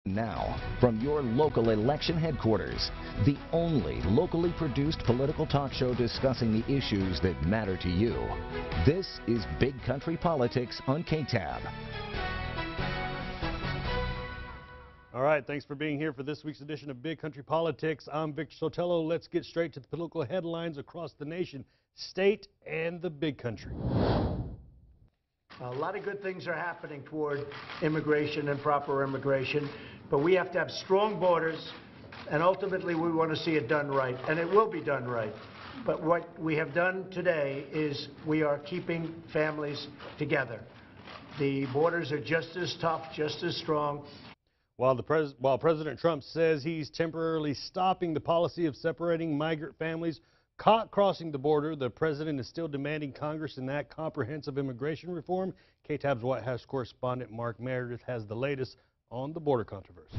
Now, from your local election headquarters, the only locally produced political talk show discussing the issues that matter to you. This is Big Country Politics on KTAB. All right, thanks for being here for this week's edition of Big Country Politics. I'm Victor Sotelo. Let's get straight to the political headlines across the nation, state, and the Big Country. A lot of good things are happening toward immigration and proper immigration, but we have to have strong borders, and ultimately we want to see it done right, and it will be done right. But what we have done today is we are keeping families together. The borders are just as tough, just as strong. While President Trump says he's temporarily stopping the policy of separating migrant families caught crossing the border, the president is still demanding Congress enact comprehensive immigration reform. KTAB's White House correspondent Mark Meredith has the latest on the border controversy.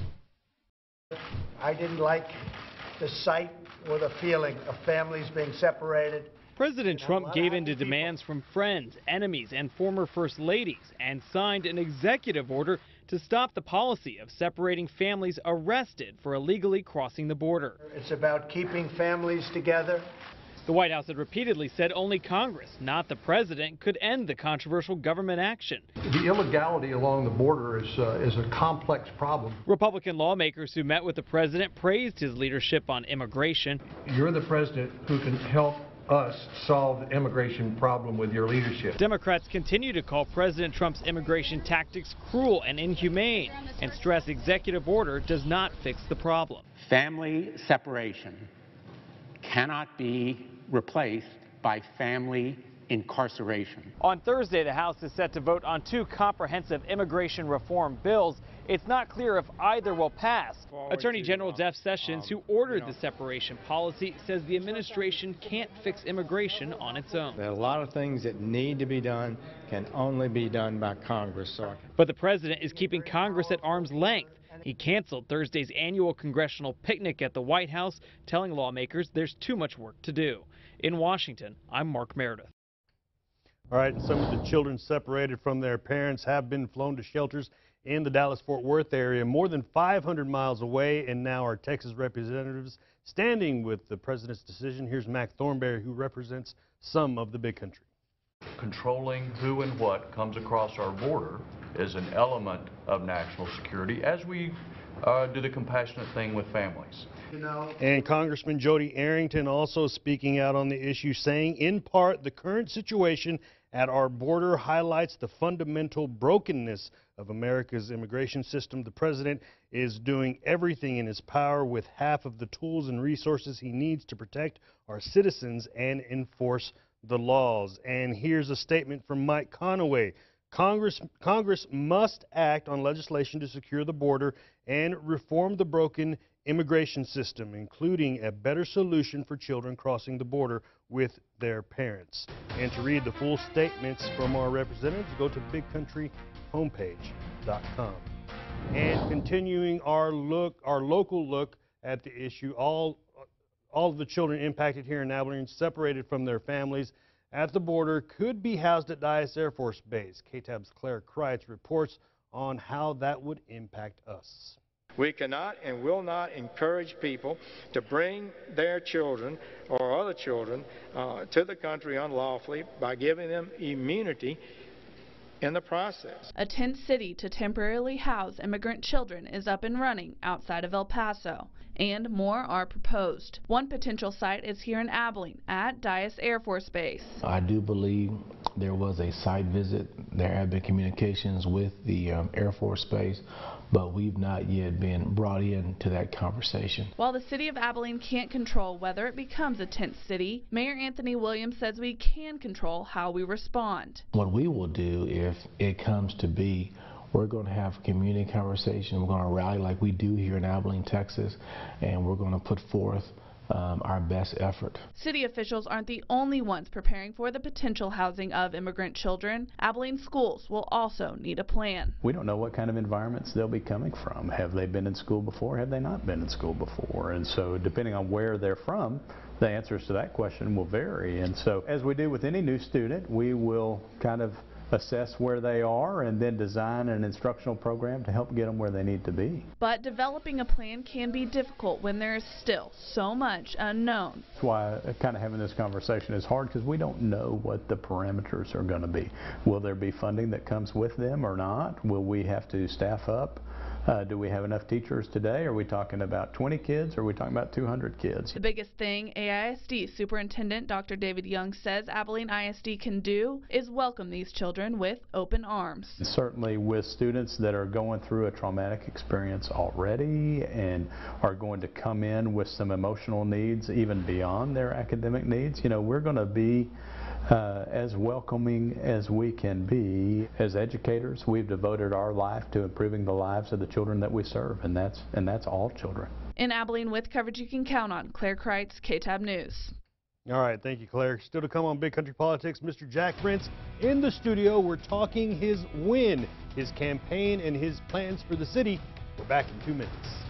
I didn't like the sight or the feeling of families being separated. President Trump gave in to demands from friends, enemies, and former first ladies and signed an executive order to stop the policy of separating families arrested for illegally crossing the border. It's about keeping families together. The White House had repeatedly said only Congress, not the president, could end the controversial government action. The illegality along the border is a complex problem. Republican lawmakers who met with the president praised his leadership on immigration. You're the president who can help us solve the immigration problem with your leadership. Democrats continue to call President Trump's immigration tactics cruel and inhumane and stress executive order does not fix the problem. Family separation cannot be replaced by family incarceration. On Thursday, the House is set to vote on two comprehensive immigration reform bills. It's not clear if either will pass. Attorney General Jeff Sessions, who ordered the separation policy, says the administration can't fix immigration on its own. There are a lot of things that need to be done, can only be done by Congress. But the president is keeping Congress at arm's length. He canceled Thursday's annual congressional picnic at the White House, telling lawmakers there's too much work to do. In Washington, I'm Mark Meredith. All right, and some of the children separated from their parents have been flown to shelters in the Dallas-Fort Worth area, more than 500 miles away, and now our Texas representatives standing with the president's decision. Here's Mac Thornberry, who represents some of the Big Country. Controlling who and what comes across our border is an element of national security, as we do the compassionate thing with families. And Congressman Jody Arrington also speaking out on the issue, saying, in part, the current situation at our border highlights the fundamental brokenness of America's immigration system. The president is doing everything in his power with half of the tools and resources he needs to protect our citizens and enforce the laws. And here's a statement from Mike Conaway. Congress must act on legislation to secure the border and reform the broken immigration system, including a better solution for children crossing the border with their parents. And to read the full statements from our representatives, go to bigcountryhomepage.com. And continuing our local look at the issue, all of the children impacted here in Abilene, separated from their families at the border, could be housed at Dyess Air Force Base. KTAB's Claire Kreitz reports on how that would impact us. We cannot and will not encourage people to bring their children or other children to the country unlawfully by giving them immunity in the process. A tent city to temporarily house immigrant children is up and running outside of El Paso, and more are proposed. One potential site is here in Abilene at Dyess Air Force Base. I do believe there was a site visit. There have been communications with the Air Force Base, but we've not yet been brought into that conversation. While the city of Abilene can't control whether it becomes a tent city, Mayor Anthony Williams says we can control how we respond. What we will do if it comes to be, we're going to have a community conversation. We're going to rally like we do here in Abilene, Texas, and we're going to put forth our best effort. City officials aren't the only ones preparing for the potential housing of immigrant children. Abilene schools will also need a plan. We don't know what kind of environments they'll be coming from. Have they been in school before? Have they not been in school before? And so depending on where they're from, the answers to that question will vary. And so as we do with any new student, we will kind of assess where they are and then design an instructional program to help get them where they need to be. But developing a plan can be difficult when there is still so much unknown. That's why kind of having this conversation is hard, because we don't know what the parameters are going to be. Will there be funding that comes with them or not? Will we have to staff up? Do we have enough teachers today? Are we talking about 20 kids or are we talking about 200 kids? The biggest thing AISD Superintendent Dr. David Young says Abilene ISD can do is welcome these children with open arms. Certainly with students that are going through a traumatic experience already and are going to come in with some emotional needs even beyond their academic needs, you know, we're going to be as welcoming as we can be. As educators, we've devoted our life to improving the lives of the children that we serve, and that's all children. In Abilene, with coverage you can count on, Claire Kreitz, KTAB News. All right, thank you, Claire. Still to come on Big Country Politics, Mr. Jack Prince in the studio. We're talking his win, his campaign, and his plans for the city. We're back in 2 minutes.